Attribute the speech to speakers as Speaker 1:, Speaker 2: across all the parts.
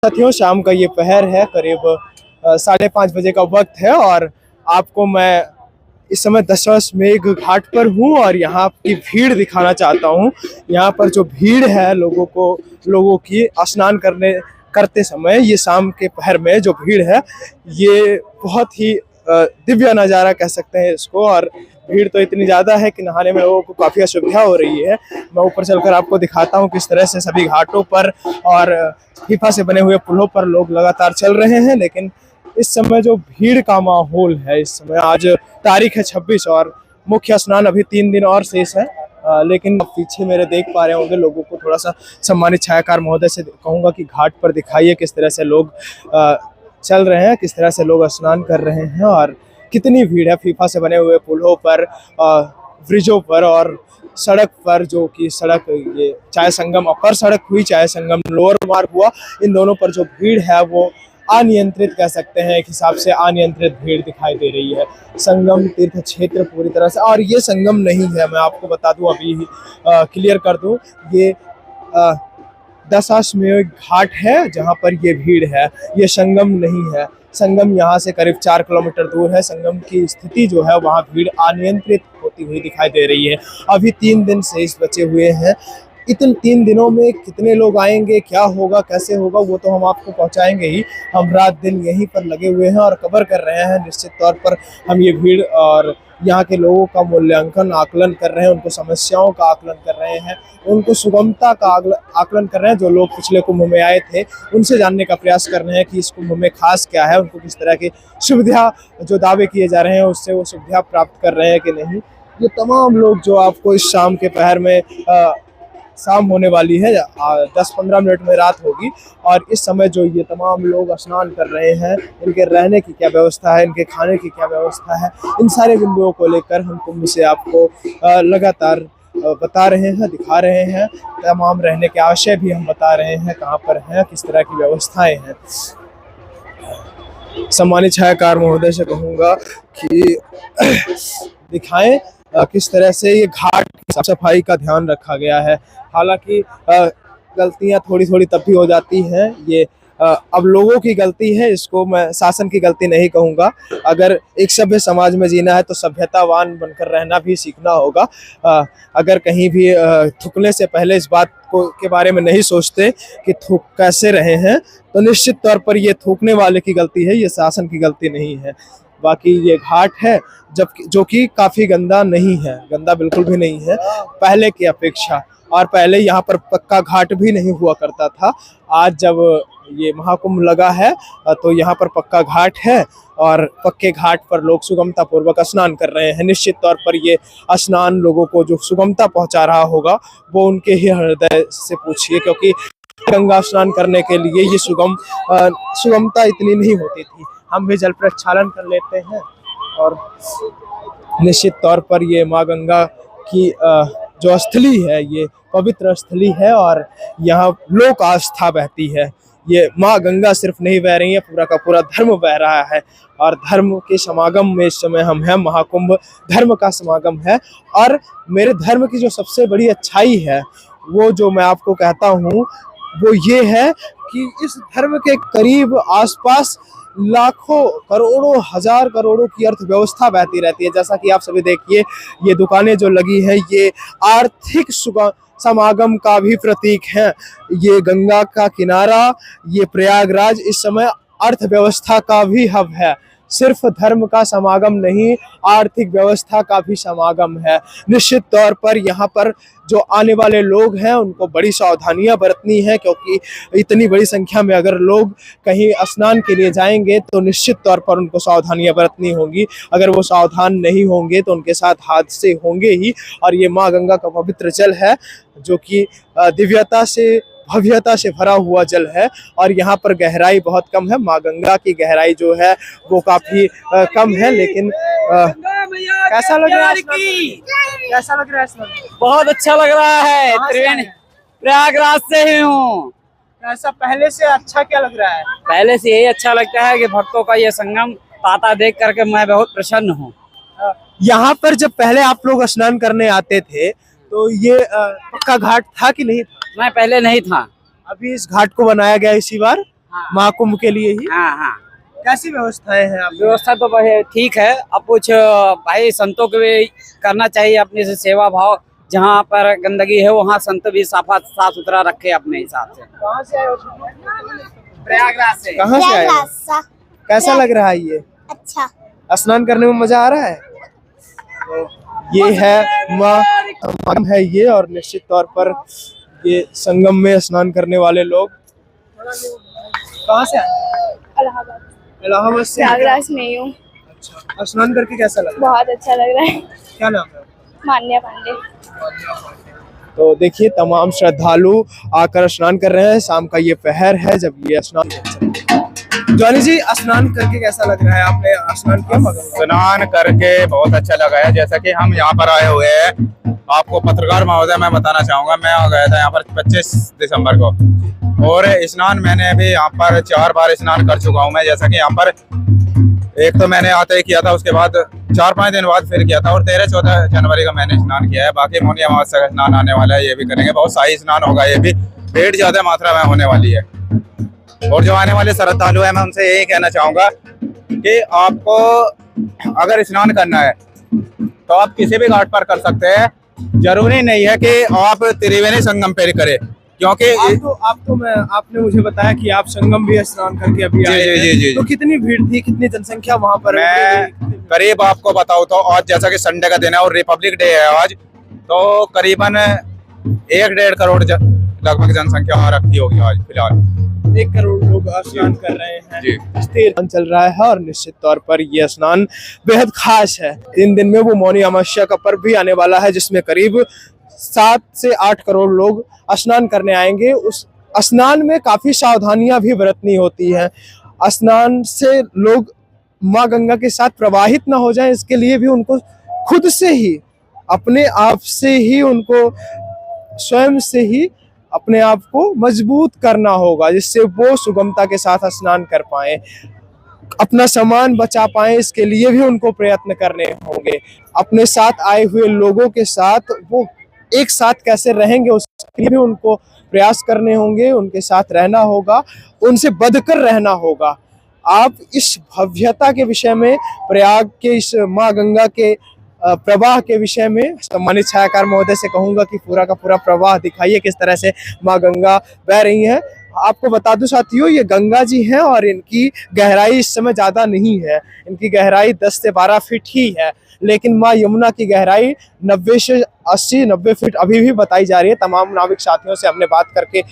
Speaker 1: साथियों, शाम का ये पहर है, करीब 5:30 बजे का वक्त है और आपको मैं इस समय दशाश्वमेध घाट पर हूँ और यहाँ की भीड़ दिखाना चाहता हूँ। यहाँ पर जो भीड़ है लोगों की स्नान करते समय, ये शाम के पहर में जो भीड़ है, ये बहुत ही दिव्य नज़ारा कह सकते हैं इसको। और भीड़ तो इतनी ज़्यादा है कि नहाने में लोगों को काफ़ी असुविधा हो रही है। मैं ऊपर चलकर आपको दिखाता हूँ किस तरह से सभी घाटों पर और फीफा से बने हुए पुलों पर लोग लगातार चल रहे हैं। लेकिन इस समय जो भीड़ का माहौल है, इस समय आज तारीख है 26 और मुख्य स्नान अभी 3 दिन और शेष है। लेकिन पीछे मेरे देख पा रहे होंगे लोगों को, थोड़ा सा सम्मानित छायाकार महोदय से कहूँगा कि घाट पर दिखाइए किस तरह से लोग चल रहे हैं, किस तरह से लोग स्नान कर रहे हैं और कितनी भीड़ है फीफा से बने हुए पुलों पर, ब्रिजों पर और सड़क पर, जो कि सड़क ये चाय संगम अपर सड़क हुई, चाय संगम लोअर मार्ग हुआ, इन दोनों पर जो भीड़ है वो अनियंत्रित कह सकते हैं, एक हिसाब से अनियंत्रित भीड़ दिखाई दे रही है। संगम तीर्थ क्षेत्र पूरी तरह से, और ये संगम नहीं है, मैं आपको बता दूं, अभी ही क्लियर कर दूं, ये दशाश्वमेध घाट है जहां पर ये भीड़ है, ये संगम नहीं है। संगम यहाँ से करीब 4 किलोमीटर दूर है। संगम की स्थिति जो है वहाँ भीड़ अनियंत्रित होती हुई दिखाई दे रही है। अभी 3 दिन शेष बचे हुए हैं। इन 3 दिनों में कितने लोग आएंगे, क्या होगा, कैसे होगा, वो तो हम आपको पहुंचाएंगे ही। हम रात दिन यहीं पर लगे हुए हैं और कवर कर रहे हैं। निश्चित तौर पर हम ये भीड़ और यहाँ के लोगों का मूल्यांकन आकलन कर रहे हैं, उनको समस्याओं का आकलन कर रहे हैं, उनको सुगमता का आकलन कर रहे हैं। जो लोग पिछले कुंभ में आए थे उनसे जानने का प्रयास कर रहे हैं कि इस कुंभ में खास क्या है, उनको किस तरह की सुविधा, जो दावे किए जा रहे हैं उससे वो सुविधा प्राप्त कर रहे हैं कि नहीं। ये तमाम लोग जो आपको इस शाम के पहर में, शाम होने वाली है, 10-15 मिनट में रात होगी, और इस समय जो ये तमाम लोग स्नान कर रहे हैं, इनके रहने की क्या व्यवस्था है, इनके खाने की क्या व्यवस्था है, इन सारे बिंदुओं को लेकर हम कुंभ से आपको लगातार बता रहे हैं, दिखा रहे हैं। तमाम रहने के आशय भी हम बता रहे हैं, कहाँ पर हैं, किस तरह की व्यवस्थाएं हैं। सम्मानित छायाकार महोदय से कहूँगा कि दिखाएं किस तरह से ये घाट की साफ सफाई का ध्यान रखा गया है। हालांकि गलतियां थोड़ी थोड़ी तब भी हो जाती हैं, ये अब लोगों की गलती है, इसको मैं शासन की गलती नहीं कहूँगा। अगर एक सभ्य समाज में जीना है तो सभ्यतावान बनकर रहना भी सीखना होगा। अगर कहीं भी थूकने से पहले इस बात के बारे में नहीं सोचते कि थूक कैसे रहे हैं, तो निश्चित तौर पर ये थूकने वाले की गलती है, ये शासन की गलती नहीं है। बाकी ये घाट है जो कि काफी गंदा नहीं है, गंदा बिल्कुल भी नहीं है पहले की अपेक्षा। और पहले यहाँ पर पक्का घाट भी नहीं हुआ करता था। आज जब ये महाकुंभ लगा है तो यहाँ पर पक्का घाट है और पक्के घाट पर लोग सुगमता पूर्वक स्नान कर रहे हैं। निश्चित तौर पर ये स्नान लोगों को जो सुगमता पहुंचा रहा होगा वो उनके ही हृदय से पूछिए, क्योंकि गंगा स्नान करने के लिए ये सुगमता इतनी नहीं होती थी। हम भी जल प्रक्षालन कर लेते हैं और निश्चित तौर पर ये माँ गंगा की जो स्थली है, ये पवित्र स्थली है और यहाँ लोक आस्था बहती है। ये माँ गंगा सिर्फ नहीं बह रही है, पूरा का पूरा धर्म बह रहा है और धर्म के समागम में इस समय हम हैं। महाकुंभ धर्म का समागम है और मेरे धर्म की जो सबसे बड़ी अच्छाई है, वो जो मैं आपको कहता हूँ, वो ये है कि इस धर्म के करीब आसपास लाखों, करोड़ों, हजार करोड़ों की अर्थव्यवस्था बहती रहती है। जैसा कि आप सभी देखिए, ये दुकानें जो लगी हैं, ये आर्थिक समागम का भी प्रतीक है। ये गंगा का किनारा, ये प्रयागराज इस समय अर्थव्यवस्था का भी हब है। सिर्फ धर्म का समागम नहीं, आर्थिक व्यवस्था का भी समागम है। निश्चित तौर पर यहाँ पर जो आने वाले लोग हैं उनको बड़ी सावधानियां बरतनी है, क्योंकि इतनी बड़ी संख्या में अगर लोग कहीं स्नान के लिए जाएंगे तो निश्चित तौर पर उनको सावधानियां बरतनी होंगी। अगर वो सावधान नहीं होंगे तो उनके साथ हादसे होंगे ही। और ये माँ गंगा का पवित्र जल है जो कि दिव्यता से, भव्यता से भरा हुआ जल है और यहाँ पर गहराई बहुत कम है। माँ गंगा की गहराई जो है वो काफी कम है। लेकिन कैसा लग रहा है? कैसा लग रहा है?
Speaker 2: बहुत अच्छा लग रहा है। त्रिवेणी प्रयागराज से ही हूँ।
Speaker 1: ऐसा पहले से अच्छा क्या लग रहा है?
Speaker 2: पहले से यही अच्छा लगता है कि भक्तों का ये संगम ताता देख करके मैं बहुत प्रसन्न हूँ।
Speaker 1: यहाँ पर जब पहले आप लोग स्नान करने आते थे तो ये पक्का घाट था कि नहीं था?
Speaker 2: मैं पहले नहीं था।
Speaker 1: अभी इस घाट को बनाया गया इसी बार? महाकुंभ के लिए ही।
Speaker 2: हाँ हाँ,
Speaker 1: कैसी व्यवस्थाएं हैं आप?
Speaker 2: व्यवस्था तो भाई ठीक है। अब कुछ भाई संतों को भी करना चाहिए अपने से सेवा भाव। जहाँ पर गंदगी है वहाँ संत भी साफ सुथरा रखे अपने हिसाब से।
Speaker 1: कहाँ से आए हो?
Speaker 2: प्रयागराज से।
Speaker 1: कहाँ से आए हो? कैसा लग रहा है ये?
Speaker 3: अच्छा।
Speaker 1: स्नान करने में मजा आ रहा है? तो ये है माँ है ये, और निश्चित तौर पर ये संगम में स्नान करने वाले लोग। कहाँ से आए?
Speaker 3: इलाहाबाद।
Speaker 1: इलाहाबाद से?
Speaker 3: प्रयागराज में ही हूँ।
Speaker 1: अच्छा, स्नान करके कैसा लगा?
Speaker 3: बहुत अच्छा लग रहा है।
Speaker 1: क्या नाम है?
Speaker 3: मान्या पांडे।
Speaker 1: तो देखिए तमाम श्रद्धालु आकर स्नान कर रहे हैं। शाम का ये पहर है जब ये स्नान। जॉनी जी, स्नान करके कैसा लग रहा है? आपने स्नान किया?
Speaker 4: स्नान करके बहुत अच्छा लगा है। जैसा कि हम यहाँ पर आए हुए हैं, आपको पत्रकार महोदय मैं बताना चाहूंगा, मैं गया था यहाँ पर 25 दिसंबर को, और स्नान मैंने अभी यहाँ पर 4 बार स्नान कर चुका हूँ मैं। जैसा कि यहाँ पर एक तो मैंने आते ही किया था, उसके बाद 4-5 दिन बाद फिर किया था, और 13-14 जनवरी का मैंने स्नान किया है। बाकी मौनी अमावस्या का स्नान आने वाला है, ये भी करेंगे। बहुत शाही स्नान होगा, ये भी भीड़ ज्यादा मात्रा में होने वाली है। और जो आने वाले श्रद्धालु हैं, मैं उनसे यही कहना चाहूंगा कि आपको अगर स्नान करना है तो आप किसी भी घाट पर कर सकते हैं। जरूरी नहीं है कि आप त्रिवेणी संगम पर करें, क्योंकि
Speaker 1: आपने मुझे बताया कि आप संगम भी स्नान करके अभी आए हैं।
Speaker 4: जी।
Speaker 1: तो कितनी भीड़ थी, कितनी जनसंख्या वहाँ पर?
Speaker 4: मैं करीब आपको बताऊं तो आज जैसा कि संडे का दिन है और रिपब्लिक डे है आज, तो करीबन 1-1.5 करोड़ लगभग जनसंख्या वहाँ रखी होगी आज फिलहाल।
Speaker 1: 1 करोड़ लोग स्नान कर रहे हैं।
Speaker 4: जी।
Speaker 1: स्थिर चल रहा है, और निश्चित तौर पर यह स्नान बेहद खास है। 3 दिन में वो मौनी अमावस्या का पर्व भी आने वाला है, जिसमें करीब 7 से 8 करोड़ लोग स्नान करने आएंगे। उस स्नान में काफी सावधानियां भी बरतनी होती हैं। स्नान से लोग माँ गंगा के साथ प्रवाहित ना हो जाएं, इसके लिए भी उनको खुद से ही, अपने आप से ही, उनको स्वयं से ही अपने आप को मजबूत करना होगा, जिससे वो सुगमता के साथ स्नान कर पाए, अपना सामान बचा पाए। इसके लिए भी उनको प्रयत्न करने होंगे। अपने साथ आए हुए लोगों के साथ वो एक साथ कैसे रहेंगे, उसके लिए भी उनको प्रयास करने होंगे। उनके साथ रहना होगा, उनसे बढ़कर रहना होगा। आप इस भव्यता के विषय में, प्रयाग के इस माँ गंगा के प्रवाह के विषय में सम्मानित छायाकार महोदय से कहूंगा कि पूरा का पूरा प्रवाह दिखाइए, किस तरह से माँ गंगा बह रही है। आपको बता दूं साथियों, ये गंगा जी हैं और इनकी गहराई इस समय ज्यादा नहीं है। इनकी गहराई 10 से 12 फीट ही है, लेकिन माँ यमुना की गहराई 90 से 80-90 फीट अभी भी बताई जा रही है। तमाम नाविक साथियों से हमने बात करके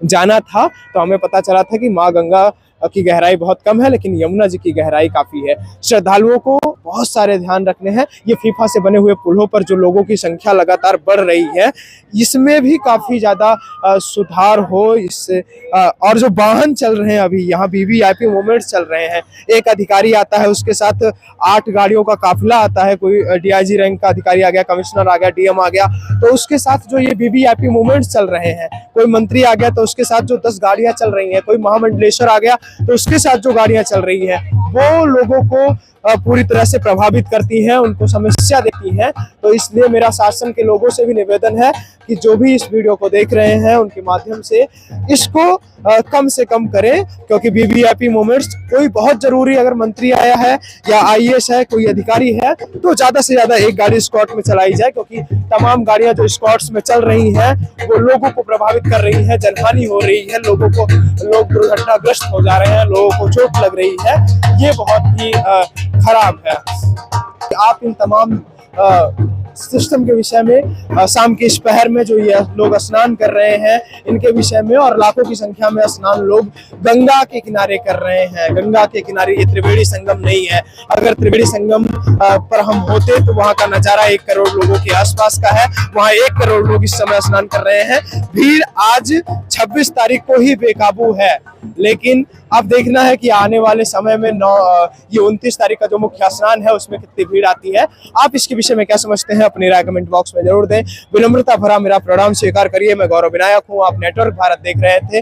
Speaker 1: जाना था, तो हमें पता चला था कि माँ गंगा की गहराई बहुत कम है, लेकिन यमुना जी की गहराई काफी है। श्रद्धालुओं को बहुत सारे ध्यान रखने हैं। ये फीफा से बने हुए पुलों पर जो लोगों की संख्या लगातार बढ़ रही है, इसमें भी काफी ज्यादा सुधार हो। इससे और जो वाहन चल रहे हैं, अभी यहाँ वीवीआईपी मूवमेंट्स चल रहे हैं। एक अधिकारी आता है, उसके साथ 8 गाड़ियों का काफिला आता है। कोई डीआईजी रैंक का अधिकारी आ गया, कमिश्नर आ गया, डीएम आ गया, तो उसके साथ जो ये वीवीआईपी मूवमेंट्स चल रहे हैं। कोई मंत्री आ गया तो उसके साथ जो 10 गाड़ियां चल रही हैं। कोई महामंडलेश्वर आ गया तो उसके साथ जो गाड़ियां चल रही हैं, वो लोगों को पूरी तरह से प्रभावित करती हैं, उनको समस्या देती हैं। तो इसलिए मेरा शासन के लोगों से भी निवेदन है कि जो भी इस वीडियो को देख रहे हैं, उनके माध्यम से इसको कम से कम करें, क्योंकि वीवीआईपी मूवमेंट्स कोई बहुत जरूरी, अगर मंत्री आया है या आईएएस है, कोई अधिकारी है, तो ज्यादा से ज्यादा एक गाड़ी स्कॉट में चलाई जाए, क्योंकि तमाम गाड़ियां जो स्कॉट्स में चल रही हैं वो लोगों को प्रभावित कर रही है, जनहानि हो रही है, लोग दुर्घटनाग्रस्त हो जा रहे हैं, लोगों को चोट लग रही है। ये बहुत ही खराब है। आप इन तमाम सिस्टम के विषय में, शाम के इस पहर में जो ये लोग स्नान कर रहे हैं, इनके विषय में, और लाखों की संख्या में स्नान लोग गंगा के किनारे कर रहे हैं। गंगा के किनारे, ये त्रिवेणी संगम नहीं है। अगर त्रिवेणी संगम पर हम होते तो वहां का नजारा 1 करोड़ लोगों के आसपास का है। वहां 1 करोड़ लोग इस समय स्नान कर रहे हैं। भीड़ आज 26 तारीख को ही बेकाबू है, लेकिन अब देखना है कि आने वाले समय में 29 तारीख का जो मुख्य स्नान है, उसमें कितनी भीड़ आती है। आप इसके विषय में क्या समझते हैं, अपनी राय कमेंट बॉक्स में जरूर दें। विनम्रता भरा मेरा प्रणाम स्वीकार करिए। मैं गौरव विनायक हूँ, आप नेटवर्क भारत देख रहे थे।